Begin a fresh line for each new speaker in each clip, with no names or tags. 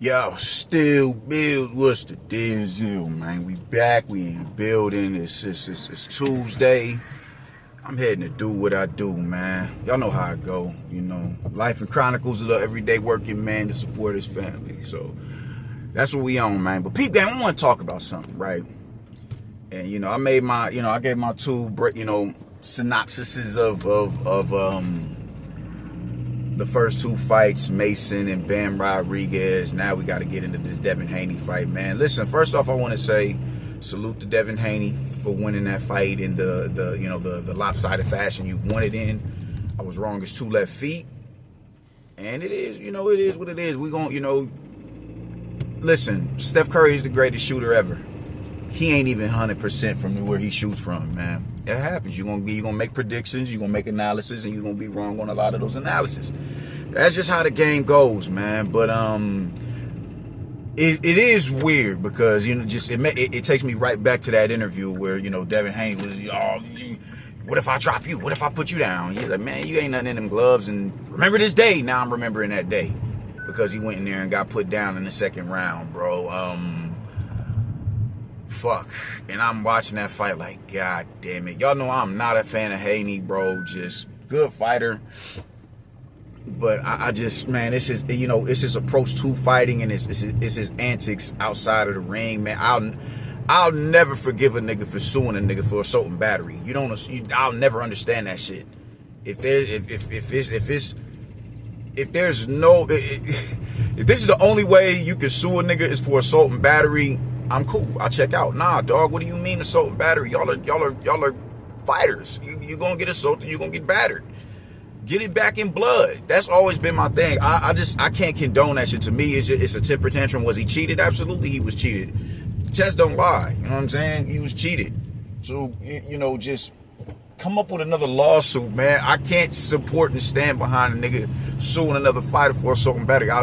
Yo, still build. What's the deal, man? We back. We in the building. It's Tuesday. I'm heading to do what I do, man. Y'all know how I go. You know, life and chronicles of the everyday working man to support his family. So that's what we on, man. But peep game, I want to talk about something, right? And you know, I made my, I gave my two, synopsises of the first two fights, Mason and Bam Rodriguez. Now we got to get into this Devin Haney fight, man. Listen, first off, I want to say salute to Devin Haney for winning that fight in the lopsided fashion you won it in. I was wrong as 2 left feet, and it is what it is. We gon' listen. Steph Curry is the greatest shooter ever. He ain't even 100% from where he shoots from, man. It happens. You're gonna make predictions, you're gonna make analysis, and you're gonna be wrong on a lot of those analysis. That's just how the game goes, man. But it is weird because it takes me right back to that interview where Devin Haney was, what if I drop you? What if I put you down? He's like, man, you ain't nothing in them gloves. And remember this day. Now I'm remembering that day because he went in there and got put down in the second round, bro. Fuck. And I'm watching that fight like, God damn it. Y'all know I'm not a fan of Haney, bro. Just good fighter. But I just, man, it's his approach to fighting, and it's his antics outside of the ring, man. I'll never forgive a nigga for suing a nigga for assault and battery. I'll never understand that shit. If this is the only way you can sue a nigga is for assault and battery, I'm cool. I'll check out. Nah, dog. What do you mean assault and battery? Y'all are fighters. You gonna get assaulted. You gonna get battered. Get it back in blood. That's always been my thing. I can't condone that shit. To me, it's a temper tantrum. Was he cheated? Absolutely, he was cheated. Tests don't lie. You know what I'm saying? He was cheated. So just come up with another lawsuit, man. I can't support and stand behind a nigga suing another fighter for assault and battery. I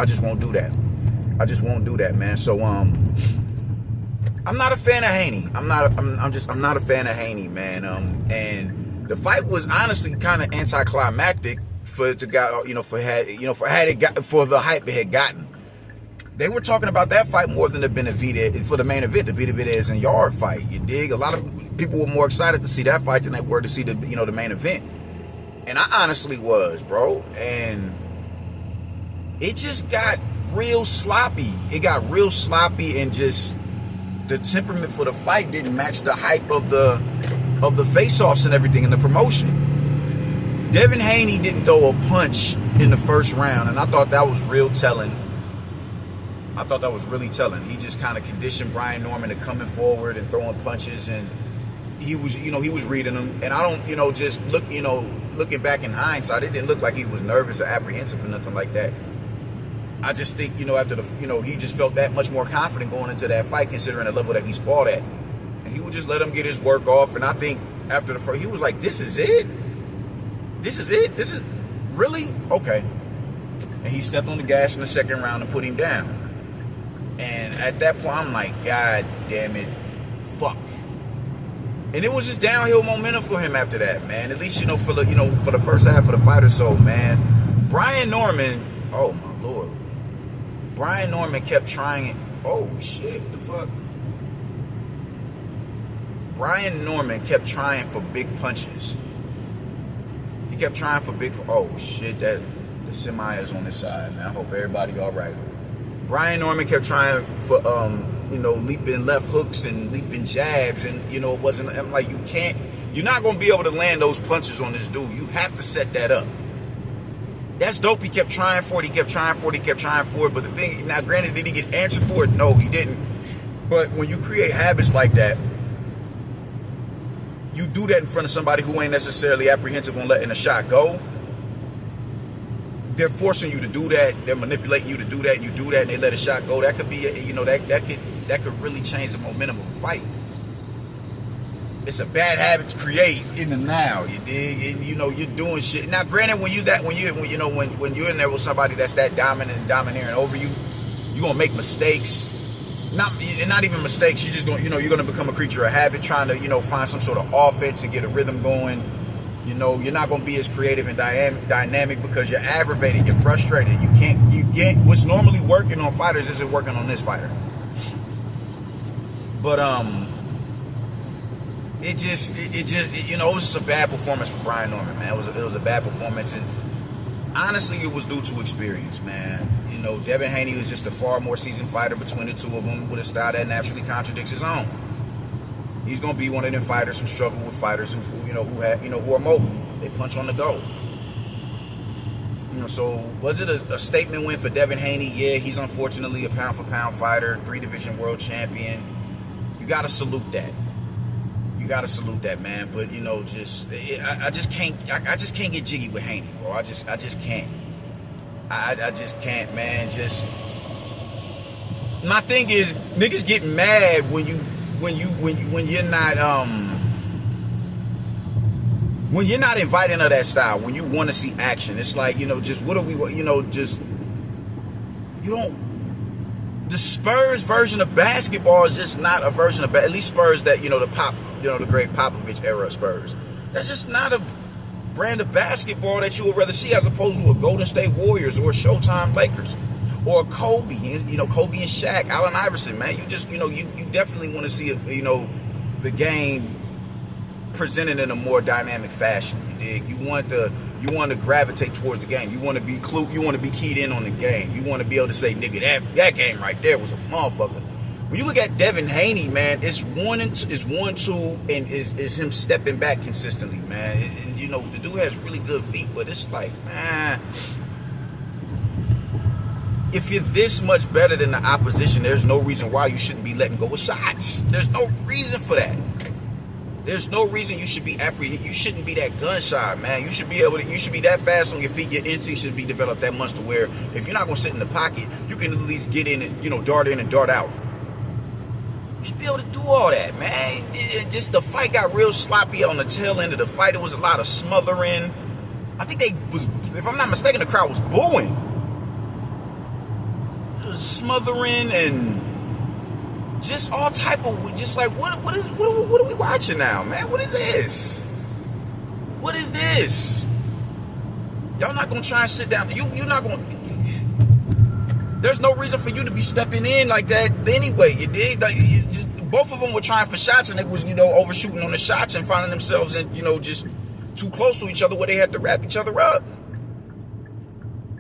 just won't do that. I just won't do that, man. So I'm not a fan of Haney. I'm not a fan of Haney, man. And the fight was honestly kind of anticlimactic for the hype it had gotten. They were talking about that fight more than the Benavidez for the main event, the Benavidez and Yard fight. You dig? A lot of people were more excited to see that fight than they were to see the main event. And I honestly was, bro. And it just got real sloppy. It got real sloppy, and just the temperament for the fight didn't match the hype of the face-offs and everything in the promotion. Devin Haney didn't throw a punch in the first round, and I thought that was real telling. I thought that was really telling. He just kind of conditioned Brian Norman to coming forward and throwing punches, and he was reading them. And I don't, just looking back in hindsight, it didn't look like he was nervous or apprehensive or nothing like that. I just think, after he just felt that much more confident going into that fight, considering the level that he's fought at. And he would just let him get his work off. And I think after the first, he was like, this is it? This is it? This is really? Okay. And he stepped on the gas in the second round and put him down. And at that point, I'm like, God damn it. Fuck. And it was just downhill momentum for him after that, man. At least, for the first half of the fight or so, man. Brian Norman, oh my Lord. Brian Norman kept trying it. Oh, shit. What the fuck? Brian Norman kept trying for big punches. He kept trying for big... Oh, shit. The semi is on this side, man. I hope everybody all right. Brian Norman kept trying for, leaping left hooks and leaping jabs. And, it wasn't... I'm like, you're not going to be able to land those punches on this dude. You have to set that up. That's dope. He kept trying for it. He kept trying for it. But the thing, now granted, did he get answered for it? No, he didn't. But when you create habits like that, you do that in front of somebody who ain't necessarily apprehensive on letting a shot go. They're forcing you to do that. They're manipulating you to do that. And you do that and they let a shot go. That could be, that could really change the momentum of a fight. It's a bad habit to create in the now, you dig? And you're doing shit. Now, granted, when you're in there with somebody that's that dominant and domineering over you, you're gonna make mistakes. Not even mistakes. You're just gonna, you're gonna become a creature of habit, trying to, find some sort of offense and get a rhythm going. You know, you're not going to be as creative and dynamic because you're aggravated, you're frustrated. You get what's normally working on fighters isn't working on this fighter. But it just you know, it was just a bad performance for Brian Norman, man. It was a bad performance, and honestly, it was due to experience, man. You know, Devin Haney was just a far more seasoned fighter between the two of them with a style that naturally contradicts his own. He's gonna be one of them fighters who struggle with fighters who are mobile. They punch on the go. You know, so was it a statement win for Devin Haney? Yeah, he's unfortunately a pound for pound fighter, 3-division world champion. You gotta salute that. You gotta salute that, man. But you know, I just can't get jiggy with Haney, bro. I just can't. I just can't, man. Just my thing is, niggas get mad when you're not inviting of that style, when you want to see action. It's like, you know, just what are we, you know, just you don't. The Spurs version of basketball is just not a version of at least Spurs that, you know, the great Popovich era Spurs. That's just not a brand of basketball that you would rather see as opposed to a Golden State Warriors or a Showtime Lakers or a Kobe, you know, Kobe and Shaq, Allen Iverson, man. You just, you know, you definitely want to see, you know, the game presented in a more dynamic fashion. You dig? You want to gravitate towards the game. You want to be keyed in on the game. You want to be able to say, nigga, that game right there was a motherfucker. When you look at Devin Haney, man, it's 1-2, and is him stepping back consistently, man. And you know, the dude has really good feet, but it's like, man, if you're this much better than the opposition, there's no reason why you shouldn't be letting go of shots. There's no reason for that. There's no reason you should be You shouldn't be that gun shy, man. You should be that fast on your feet. Your instinct should be developed that much to where if you're not going to sit in the pocket, you can at least get in and, you know, dart in and dart out. You should be able to do all that, man. Just the fight got real sloppy on the tail end of the fight. There was a lot of smothering. I think if I'm not mistaken, the crowd was booing. It was smothering and just all type of, just like, what are we watching now, man? What is this? What is this? Y'all not gonna try and sit down. You're not gonna. There's no reason for you to be stepping in like that anyway. You dig? Like, both of them were trying for shots, and it was, you know, overshooting on the shots and finding themselves in, you know, just too close to each other where they had to wrap each other up.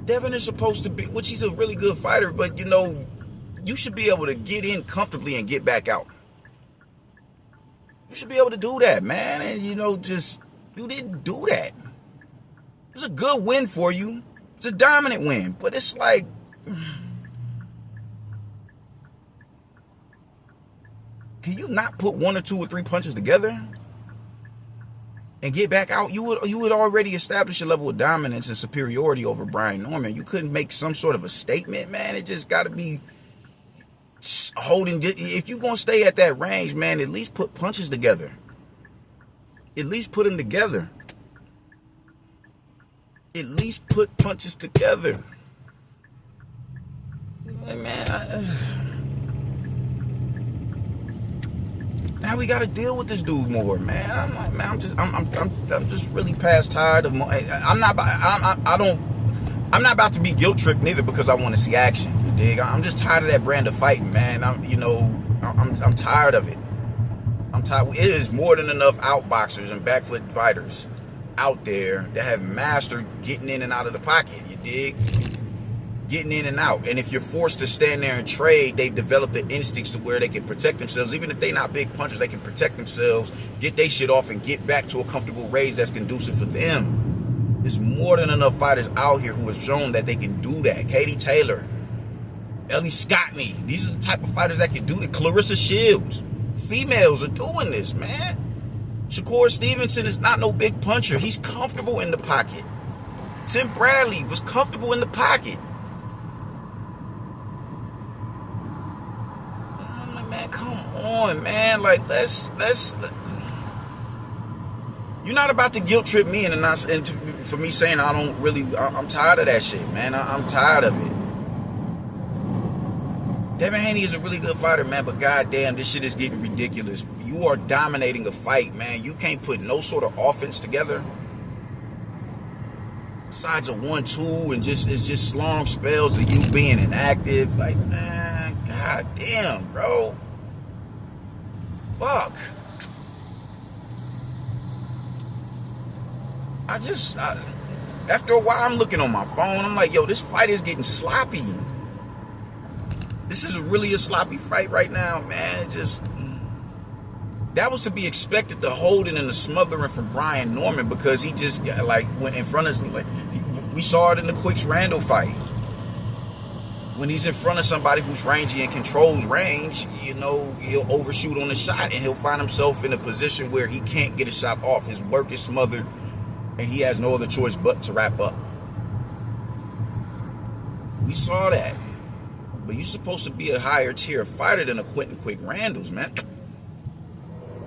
Devin is supposed to be, which he's a really good fighter, but you know, you should be able to get in comfortably and get back out. You should be able to do that, man. And, you know, just, you didn't do that. It was a good win for you. It's a dominant win. But it's like, can you not put 1 or 2 or 3 punches together and get back out? You would already establish a level of dominance and superiority over Brian Norman. You couldn't make some sort of a statement, man. It just got to be holding. If you're gonna stay at that range, man, at least put punches together. At least put them together. At least put punches together. Man, now we gotta deal with this dude more, man. I'm like, man, I'm just really past tired of. I'm not about to be guilt tripped neither because I want to see action. You dig? I'm just tired of that brand of fighting, man. I'm tired of it. I'm tired. It is more than enough outboxers and back foot fighters out there that have mastered getting in and out of the pocket. You dig? Getting in and out. And if you're forced to stand there and trade, they've developed the instincts to where they can protect themselves. Even if they're not big punchers, they can protect themselves, get their shit off, and get back to a comfortable range that's conducive for them. There's more than enough fighters out here who have shown that they can do that. Katie Taylor, Ellie Scottney, these are the type of fighters that can do it. Clarissa Shields. Females are doing this, man. Shakur Stevenson is not no big puncher. He's comfortable in the pocket. Tim Bradley was comfortable in the pocket. I'm like, man, come on, man. Like, let's you're not about to guilt trip me for me saying I'm tired of that shit, man. I'm tired of it. Devin Haney is a really good fighter, man, but goddamn, this shit is getting ridiculous. You are dominating a fight, man. You can't put no sort of offense together. besides a 1-2 and it's just long spells of you being inactive. Like, man, god damn, bro. Fuck. After a while, I'm looking on my phone. I'm like, yo, this fight is getting sloppy. This is really a sloppy fight right now, man. That was to be expected, the holding and the smothering from Brian Norman, because he just, like, went in front of, like, we saw it in the Quicks Randall fight. When he's in front of somebody who's rangy and controls range, he'll overshoot on the shot, and he'll find himself in a position where he can't get a shot off. His work is smothered, and he has no other choice but to wrap up. We saw that. But you're supposed to be a higher tier fighter than a Quentin Quick Randall's, man.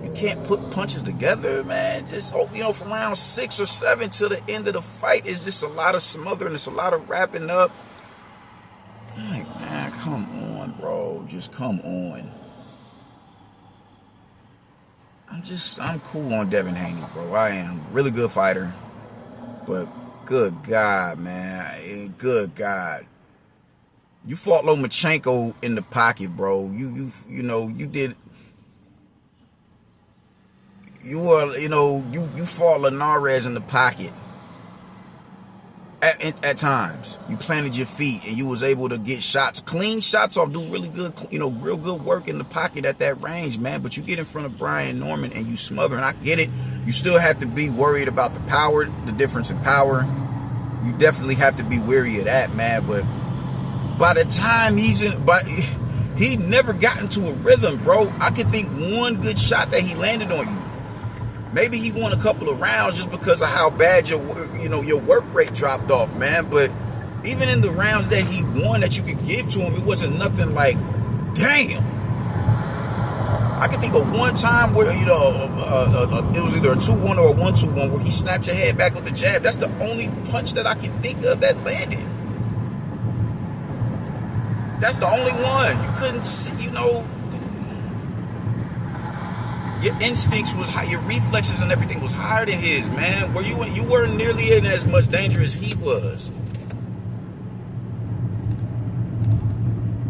You can't put punches together, man. Just, from round 6 or 7 to the end of the fight, it's just a lot of smothering. It's a lot of wrapping up. Like, man, come on, bro. Just come on. I'm cool on Devin Haney, bro. I am. Really good fighter. But good God, man. Good God. You fought Lomachenko in the pocket, bro. You fought Linares in the pocket. At times, you planted your feet and you was able to get shots, clean shots off, do really good, real good work in the pocket at that range, man. But you get in front of Brian Norman and you smother, and I get it. You still have to be worried about the power, the difference in power. You definitely have to be wary of that, man. But by the time he never got into a rhythm, bro. I could think one good shot that he landed on you. Maybe he won a couple of rounds just because of how bad your work rate dropped off, man. But even in the rounds that he won that you could give to him, it wasn't nothing like, damn. I can think of one time where, it was either a 2-1 or a 1-2-1 where he snapped your head back with the jab. That's the only punch that I can think of that landed. That's the only one. You couldn't see, your instincts was high, your reflexes and everything was higher than his, man. Where you weren't nearly in as much danger as he was.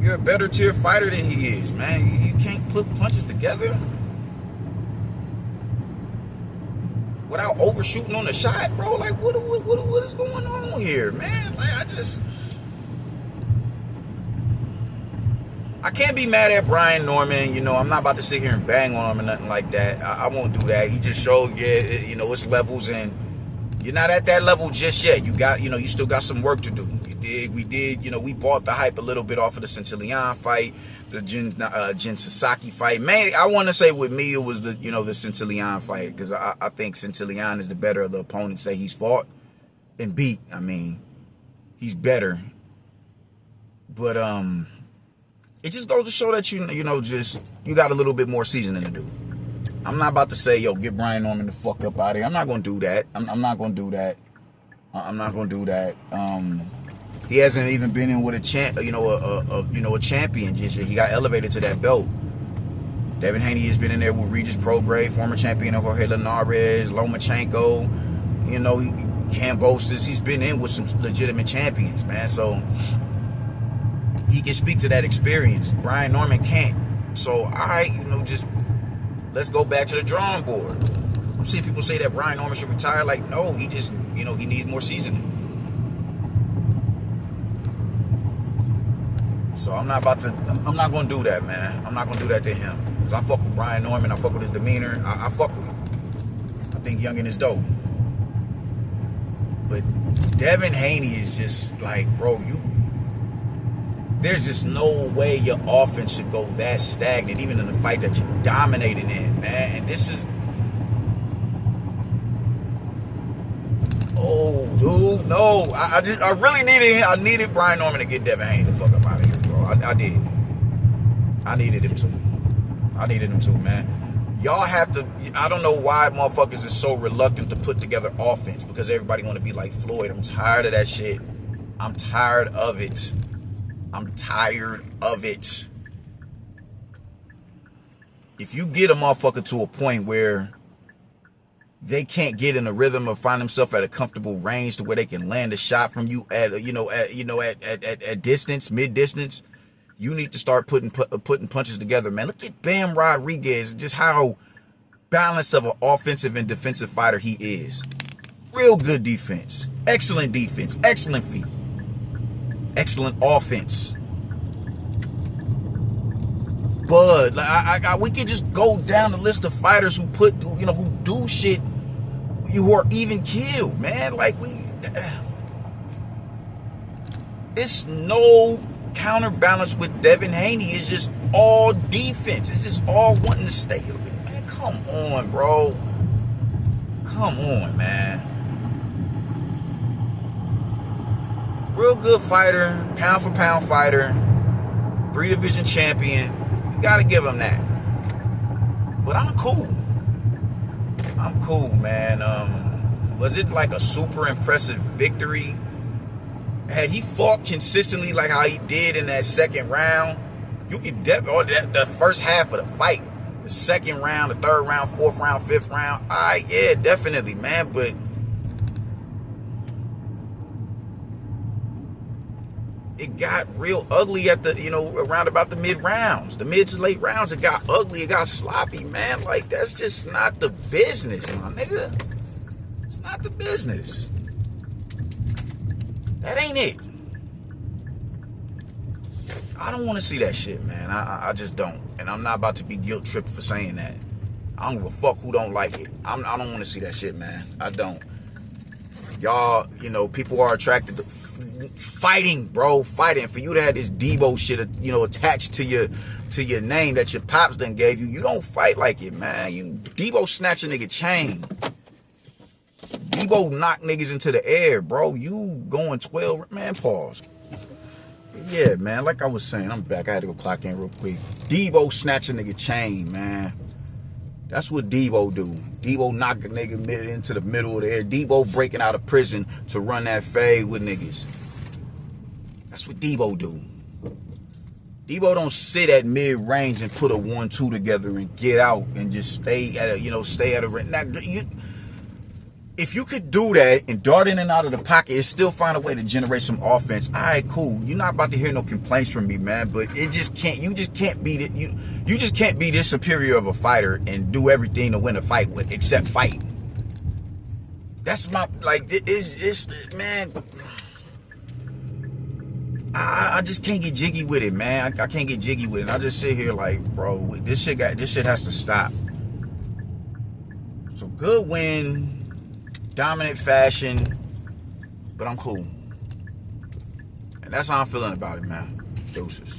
You're a better tier fighter than he is, man. You can't put punches together without overshooting on the shot, bro. Like, what is going on here, man? Like, I can't be mad at Brian Norman. I'm not about to sit here and bang on him or nothing like that. I won't do that. He just showed, it's levels, and you're not at that level just yet. You still got some work to do. We bought the hype a little bit off of the Centillion fight, the Jin Sasaki fight. Man, I want to say with me, it was the Centillion fight, because I think Centillion is the better of the opponents that he's fought and beat. I mean, he's better. But, it just goes to show that you got a little bit more seasoning to do. I'm not about to say, get Brian Norman the fuck up out of here. I'm not gonna do that. I'm not gonna do that. I'm not gonna do that. He hasn't even been in with a champion just yet. He got elevated to that belt. Devin Haney has been in there with Regis Prograis, former champion of Jorge Linares, Lomachenko, Kambosos. He's been in with some legitimate champions, man. So he can speak to that experience. Brian Norman can't. So, just let's go back to the drawing board. I'm seeing people say that Brian Norman should retire. Like, no, he just, he needs more seasoning. So I'm not going to do that, man. I'm not going to do that to him. Because I fuck with Brian Norman. I fuck with his demeanor. I fuck with him. I think Youngin is dope. But Devin Haney is just like, bro, there's just no way your offense should go that stagnant, even in the fight that you're dominating in, man. And this is, dude, no. I really needed Brian Norman to get Devin Haney the fuck up out of here, bro. I did. I needed him to, man. Y'all have to, I don't know why motherfuckers is so reluctant to put together offense, because everybody want to be like Floyd. I'm tired of that shit. I'm tired of it. If you get a motherfucker to a point where they can't get in a rhythm or find themselves at a comfortable range to where they can land a shot from you at distance, mid distance. You need to start putting punches together, man. Look at Bam Rodriguez, just how balanced of an offensive and defensive fighter he is. Real good defense, excellent feet, excellent offense. Bud, like we could just go down the list of fighters who do shit, who are even killed, man. Like it's no counterbalance with Devin Haney. It's just all defense. It's just all wanting to stay. Man, come on, bro. Come on, man. Real good fighter, pound for pound fighter, 3-division champion. You gotta give him that. But I'm cool. I'm cool, man. Was it like a super impressive victory? Had he fought consistently like how he did in that second round, you could the first half of the fight, the second round, the third round, fourth round, fifth round. Yeah, definitely, man. But it got real ugly at around about the mid rounds, the mid to late rounds. It got ugly. It got sloppy, man. Like, that's just not the business, my nigga. It's not the business. That ain't it. I don't want to see that shit, man. I just don't. And I'm not about to be guilt tripped for saying that. I don't give a fuck who don't like it. I don't want to see that shit, man. I don't. Y'all, people are attracted to fighting, bro. Fighting. For you to have this Debo shit, attached to your name that your pops done gave you, you don't fight like it, man. Debo snatch a nigga chain. Debo knock niggas into the air, bro. You going 12, man, pause. Yeah, man, like I was saying, I'm back. I had to go clock in real quick. Debo snatch a nigga chain, man. That's what Debo do. Debo knock a nigga into the middle of the air. Debo breaking out of prison to run that fade with niggas. That's what Debo do. Debo don't sit at mid-range and put a 1-2 together and get out and just stay at a. If you could do that and dart in and out of the pocket and still find a way to generate some offense, all right, cool. You're not about to hear no complaints from me, man. But you just can't be this superior of a fighter and do everything to win a fight with except fight. That's my it's man. I just can't get jiggy with it, man. I can't get jiggy with it. I just sit here like, bro, this shit has to stop. So good win. Dominant fashion, but I'm cool. And that's how I'm feeling about it, man. Deuces.